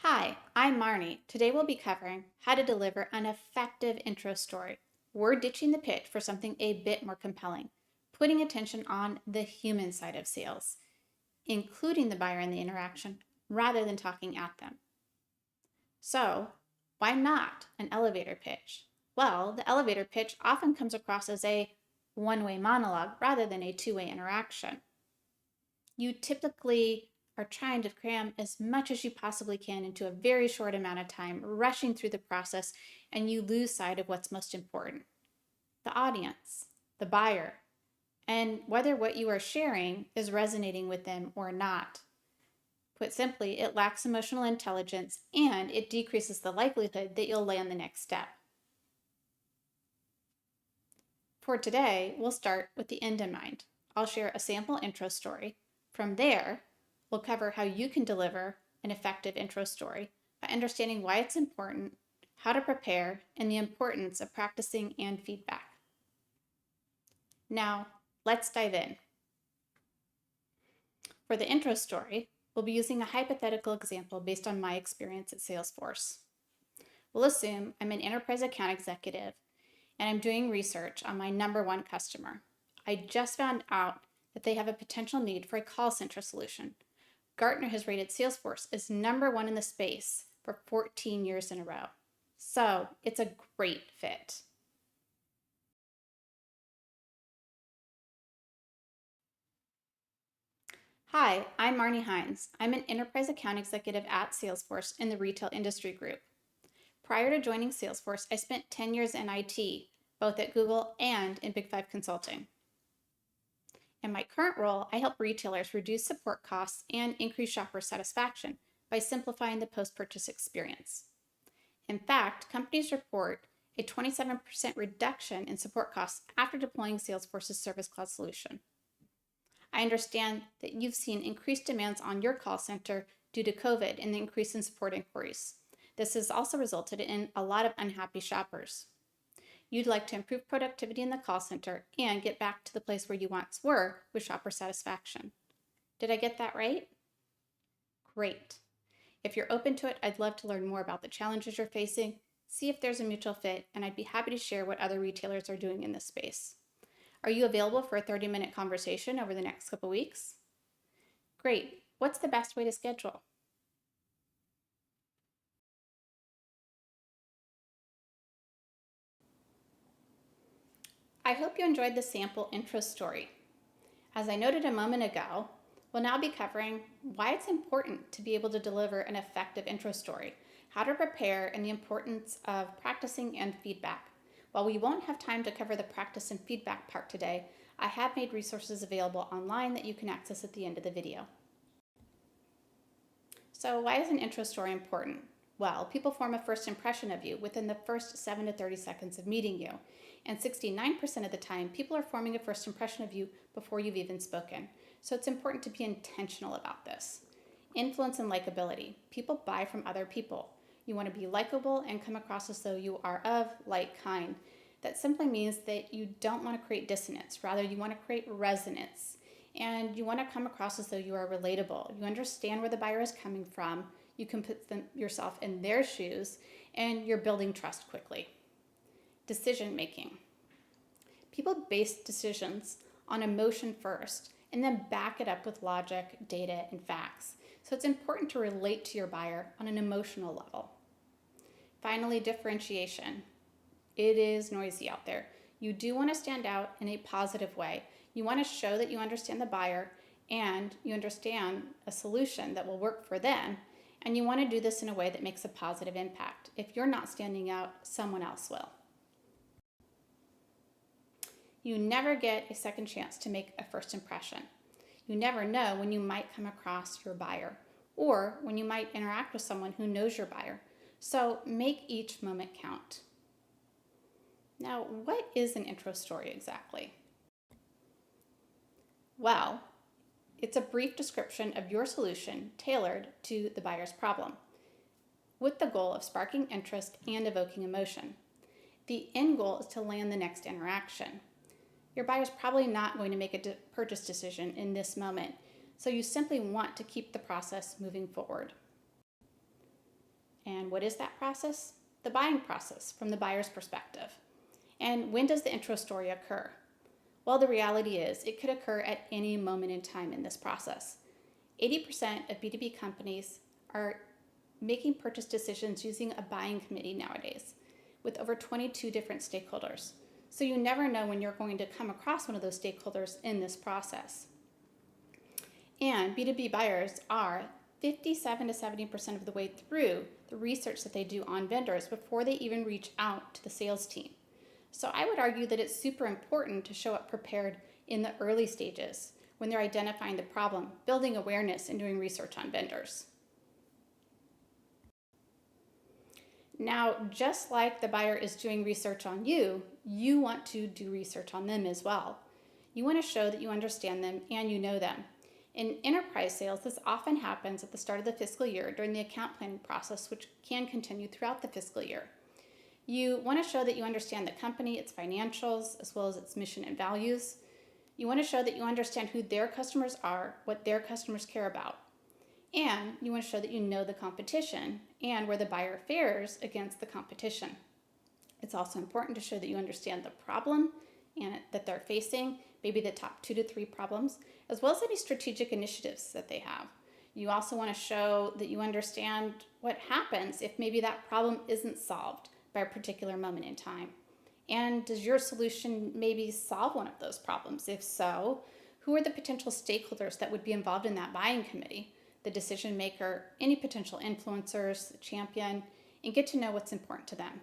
Hi, I'm Marni. Today we'll be covering how to deliver an effective intro story. We're ditching the pitch for something a bit more compelling, putting attention on the human side of sales, including the buyer in the interaction, rather than talking at them. So, why not an elevator pitch? Well, the elevator pitch often comes across as a one-way monologue rather than a two-way interaction. You typically are trying to cram as much as you possibly can into a very short amount of time, rushing through the process, and you lose sight of what's most important: the audience, the buyer, and whether what you are sharing is resonating with them or not. Put simply, it lacks emotional intelligence and it decreases the likelihood that you'll land the next step. For today, we'll start with the end in mind. I'll share a sample intro story. From there, we'll cover how you can deliver an effective intro story by understanding why it's important, how to prepare, and the importance of practicing and feedback. Now, let's dive in. For the intro story, we'll be using a hypothetical example based on my experience at Salesforce. We'll assume I'm an enterprise account executive and I'm doing research on my number one customer. I just found out that they have a potential need for a call center solution. Gartner has rated Salesforce as number one in the space for 14 years in a row. So it's a great fit. Hi, I'm Marni Heinz. I'm an enterprise account executive at Salesforce in the retail industry group. Prior to joining Salesforce, I spent 10 years in IT, both at Google and in Big Five Consulting. In my current role, I help retailers reduce support costs and increase shopper satisfaction by simplifying the post-purchase experience. In fact, companies report a 27% reduction in support costs after deploying Salesforce's Service Cloud solution. I understand that you've seen increased demands on your call center due to COVID and the increase in support inquiries. This has also resulted in a lot of unhappy shoppers. You'd like to improve productivity in the call center and get back to the place where you once were with shopper satisfaction. Did I get that right? Great. If you're open to it, I'd love to learn more about the challenges you're facing, see if there's a mutual fit, and I'd be happy to share what other retailers are doing in this space. Are you available for a 30-minute conversation over the next couple weeks? Great. What's the best way to schedule? I hope you enjoyed the sample intro story. As I noted a moment ago, we'll now be covering why it's important to be able to deliver an effective intro story, how to prepare, and the importance of practicing and feedback. While we won't have time to cover the practice and feedback part today, I have made resources available online that you can access at the end of the video. So why is an intro story important? Well, people form a first impression of you within the first 7 to 30 seconds of meeting you. And 69% of the time, people are forming a first impression of you before you've even spoken. So it's important to be intentional about this. Influence and likability. People buy from other people. You want to be likable and come across as though you are of like kind. That simply means that you don't want to create dissonance. Rather, you want to create resonance. And you want to come across as though you are relatable. You understand where the buyer is coming from. You can put yourself in their shoes, and you're building trust quickly. Decision making. People base decisions on emotion first and then back it up with logic, data, and facts. So it's important to relate to your buyer on an emotional level. Finally, differentiation. It is noisy out there. You do want to stand out in a positive way. You want to show that you understand the buyer and you understand a solution that will work for them. And you want to do this in a way that makes a positive impact. If you're not standing out, someone else will. You never get a second chance to make a first impression. You never know when you might come across your buyer or when you might interact with someone who knows your buyer. So make each moment count. Now, what is an intro story exactly? Well, it's a brief description of your solution tailored to the buyer's problem, with the goal of sparking interest and evoking emotion. The end goal is to land the next interaction. Your buyer's probably not going to make a purchase decision in this moment, so you simply want to keep the process moving forward. And what is that process? The buying process from the buyer's perspective. And when does the intro story occur? Well, the reality is it could occur at any moment in time in this process. 80% of B2B companies are making purchase decisions using a buying committee nowadays with over 22 different stakeholders. So you never know when you're going to come across one of those stakeholders in this process. And B2B buyers are 57 to 70% of the way through the research that they do on vendors before they even reach out to the sales team. So I would argue that it's super important to show up prepared in the early stages when they're identifying the problem, building awareness, and doing research on vendors. Now, just like the buyer is doing research on you, you want to do research on them as well. You want to show that you understand them and you know them. In enterprise sales, this often happens at the start of the fiscal year during the account planning process, which can continue throughout the fiscal year. You want to show that you understand the company, its financials, as well as its mission and values. You want to show that you understand who their customers are, what their customers care about. And you want to show that you know the competition and where the buyer fares against the competition. It's also important to show that you understand the problem and that they're facing, maybe the top 2 to 3 problems, as well as any strategic initiatives that they have. You also want to show that you understand what happens if maybe that problem isn't solved by a particular moment in time. And does your solution maybe solve one of those problems? If so, who are the potential stakeholders that would be involved in that buying committee? The decision maker, any potential influencers, the champion, and get to know what's important to them.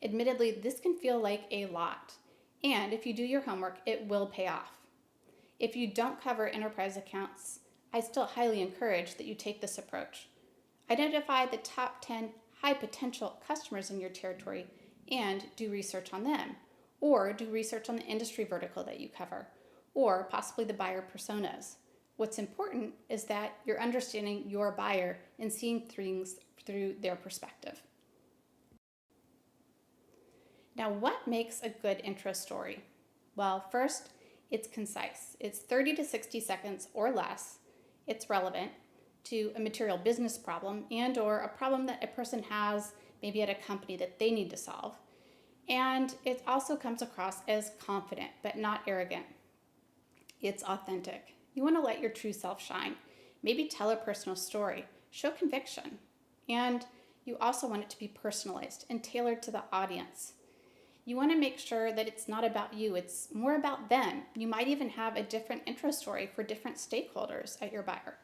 Admittedly, this can feel like a lot, and if you do your homework, it will pay off. If you don't cover enterprise accounts, I still highly encourage that you take this approach. Identify the top 10 high potential customers in your territory and do research on them, or do research on the industry vertical that you cover, or possibly the buyer personas. What's important is that you're understanding your buyer and seeing things through their perspective. Now, what makes a good intro story? Well, first, it's concise. It's 30 to 60 seconds or less. It's relevant to a material business problem and or a problem that a person has maybe at a company that they need to solve. And it also comes across as confident but not arrogant. It's authentic. You want to let your true self shine. Maybe tell a personal story. Show conviction. And you also want it to be personalized and tailored to the audience. You want to make sure that it's not about you, it's more about them. You might even have a different intro story for different stakeholders at your buyer.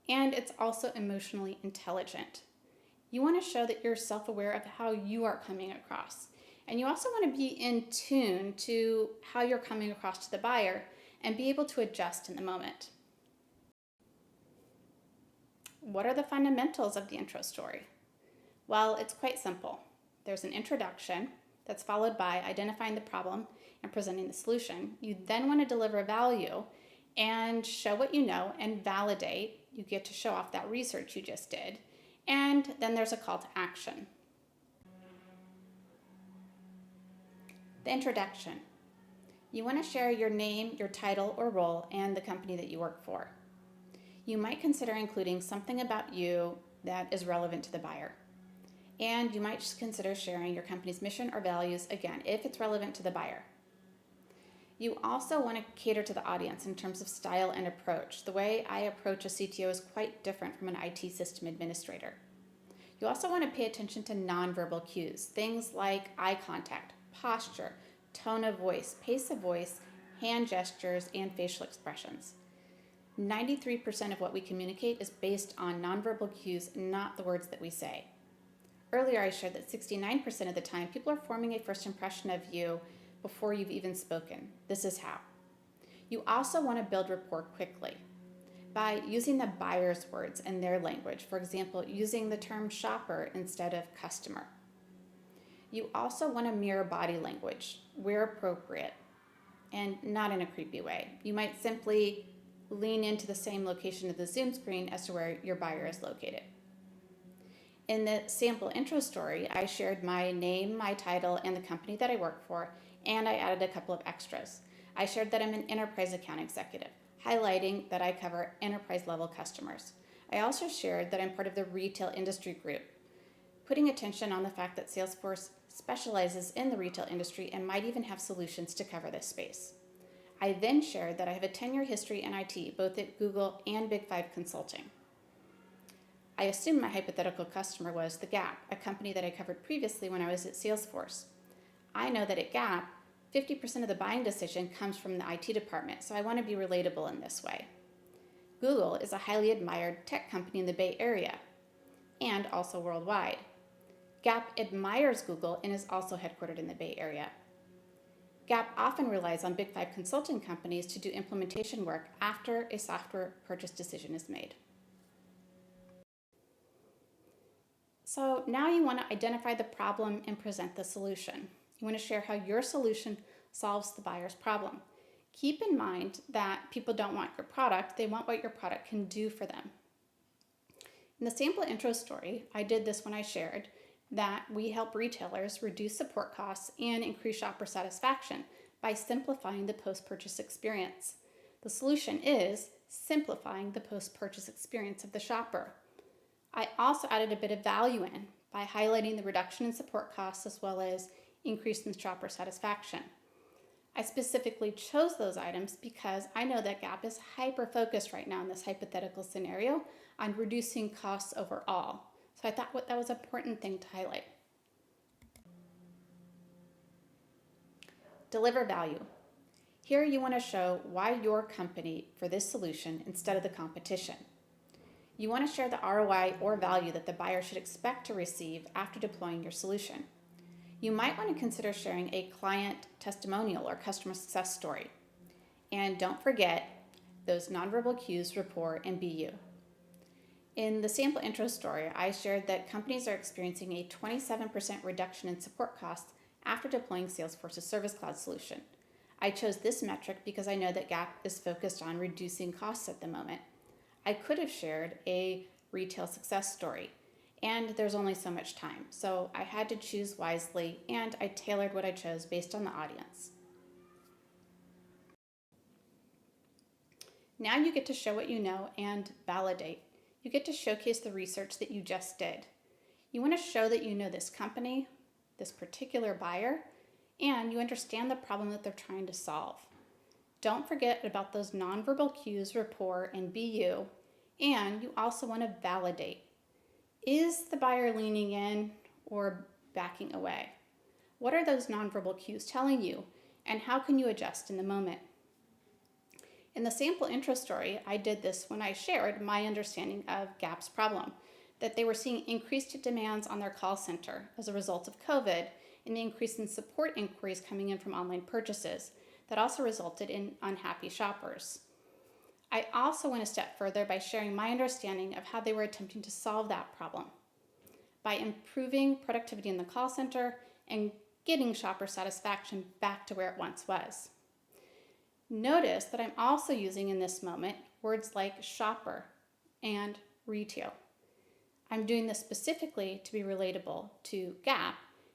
And it's also emotionally intelligent. You want to show that you're self-aware of how you are coming across. And you also want to be in tune to how you're coming across to the buyer and be able to adjust in the moment. What are the fundamentals of the intro story? Well, it's quite simple. There's an introduction that's followed by identifying the problem and presenting the solution. You then want to deliver value and show what you know and validate. You get to show off that research you just did. And then there's a call to action. The introduction. You want to share your name, your title or role, and the company that you work for. You might consider including something about you that is relevant to the buyer. And you might just consider sharing your company's mission or values, again, if it's relevant to the buyer. You also want to cater to the audience in terms of style and approach. The way I approach a CTO is quite different from an IT system administrator. You also want to pay attention to nonverbal cues, things like eye contact, posture, tone of voice, pace of voice, hand gestures, and facial expressions. 93% of what we communicate is based on nonverbal cues, not the words that we say. Earlier I shared that 69% of the time people are forming a first impression of you before you've even spoken. This is how. You also want to build rapport quickly by using the buyer's words and their language. For example, using the term shopper instead of customer. You also want to mirror body language where appropriate and not in a creepy way. You might simply lean into the same location of the Zoom screen as to where your buyer is located. In the sample intro story, I shared my name, my title, and the company that I work for, and I added a couple of extras. I shared that I'm an enterprise account executive, highlighting that I cover enterprise level customers. I also shared that I'm part of the retail industry group, putting attention on the fact that Salesforce specializes in the retail industry and might even have solutions to cover this space. I then shared that I have a 10-year history in IT, both at Google and Big Five Consulting. I assumed my hypothetical customer was the Gap, a company that I covered previously when I was at Salesforce. I know that at Gap, 50% of the buying decision comes from the IT department, so I want to be relatable in this way. Google is a highly admired tech company in the Bay Area and also worldwide. Gap admires Google and is also headquartered in the Bay Area. Gap often relies on Big Five consulting companies to do implementation work after a software purchase decision is made. So now you want to identify the problem and present the solution. You want to share how your solution solves the buyer's problem. Keep in mind that people don't want your product, they want what your product can do for them. In the sample intro story, I did this when I shared that we help retailers reduce support costs and increase shopper satisfaction by simplifying the post-purchase experience. The solution is simplifying the post-purchase experience of the shopper. I also added a bit of value in by highlighting the reduction in support costs as well as increase in shopper satisfaction. I specifically chose those items because I know that Gap is hyper-focused right now in this hypothetical scenario on reducing costs overall. So I thought that was an important thing to highlight. Deliver value. Here you want to show why your company for this solution instead of the competition. You want to share the ROI or value that the buyer should expect to receive after deploying your solution. You might want to consider sharing a client testimonial or customer success story. And don't forget those nonverbal cues, rapport, and BU. In the sample intro story, I shared that companies are experiencing a 27% reduction in support costs after deploying Salesforce's Service Cloud solution. I chose this metric because I know that Gap is focused on reducing costs at the moment. I could have shared a retail success story, and there's only so much time, so I had to choose wisely, and I tailored what I chose based on the audience. Now you get to show what you know and validate. You get to showcase the research that you just did. You want to show that you know this company, this particular buyer, and you understand the problem that they're trying to solve. Don't forget about those nonverbal cues, rapport, and BU, and you also want to validate. Is the buyer leaning in or backing away? What are those nonverbal cues telling you, and how can you adjust in the moment? In the sample intro story, I did this when I shared my understanding of Gap's problem, that they were seeing increased demands on their call center as a result of COVID and the increase in support inquiries coming in from online purchases that also resulted in unhappy shoppers. I also went a step further by sharing my understanding of how they were attempting to solve that problem by improving productivity in the call center and getting shopper satisfaction back to where it once was. Notice that I'm also using in this moment words like shopper and retail. I'm doing this specifically to be relatable to Gap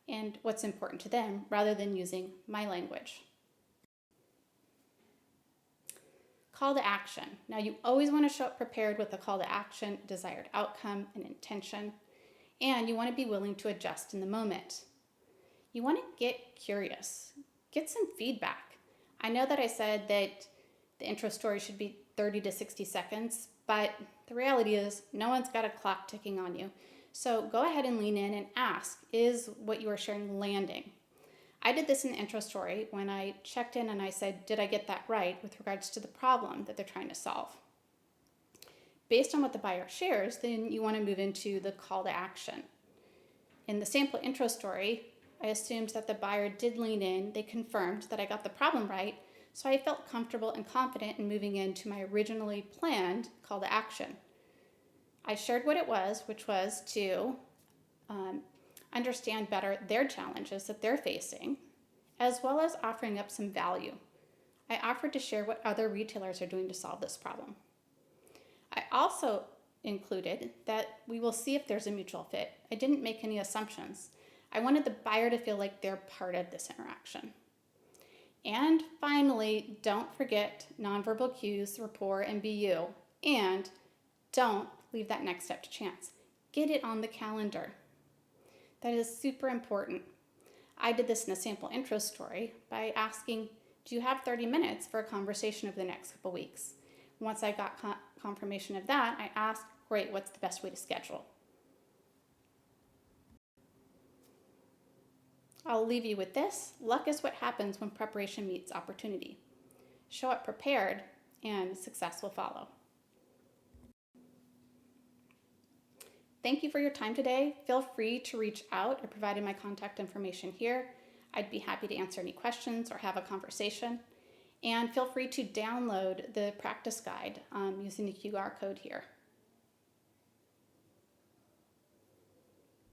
and what's important to them rather than using my language. Call to action. Now you always want to show up prepared with a call to action, desired outcome, and intention, and you want to be willing to adjust in the moment. You want to get curious, get some feedback. I know that I said that the intro story should be 30 to 60 seconds, but the reality is no one's got a clock ticking on you. So go ahead and lean in and ask, is what you are sharing landing? I did this in the intro story when I checked in and I said, did I get that right with regards to the problem that they're trying to solve? Based on what the buyer shares, then you want to move into the call to action. In the sample intro story, I assumed that the buyer did lean in, they confirmed that I got the problem right, so I felt comfortable and confident in moving into my originally planned call to action. I shared what it was, which was to understand better their challenges that they're facing, as well as offering up some value. I offered to share what other retailers are doing to solve this problem. I also included that we will see if there's a mutual fit. I didn't make any assumptions. I wanted the buyer to feel like they're part of this interaction. And finally, don't forget nonverbal cues, rapport, and BU. And don't leave that next step to chance. Get it on the calendar. That is super important. I did this in a sample intro story by asking, do you have 30 minutes for a conversation over the next couple weeks? Once I got confirmation of that, I asked, great, what's the best way to schedule? I'll leave you with this. Luck is what happens when preparation meets opportunity. Show up prepared and success will follow. Thank you for your time today. Feel free to reach out. I provided my contact information here. I'd be happy to answer any questions or have a conversation. And feel free to download the practice guide using the QR code here.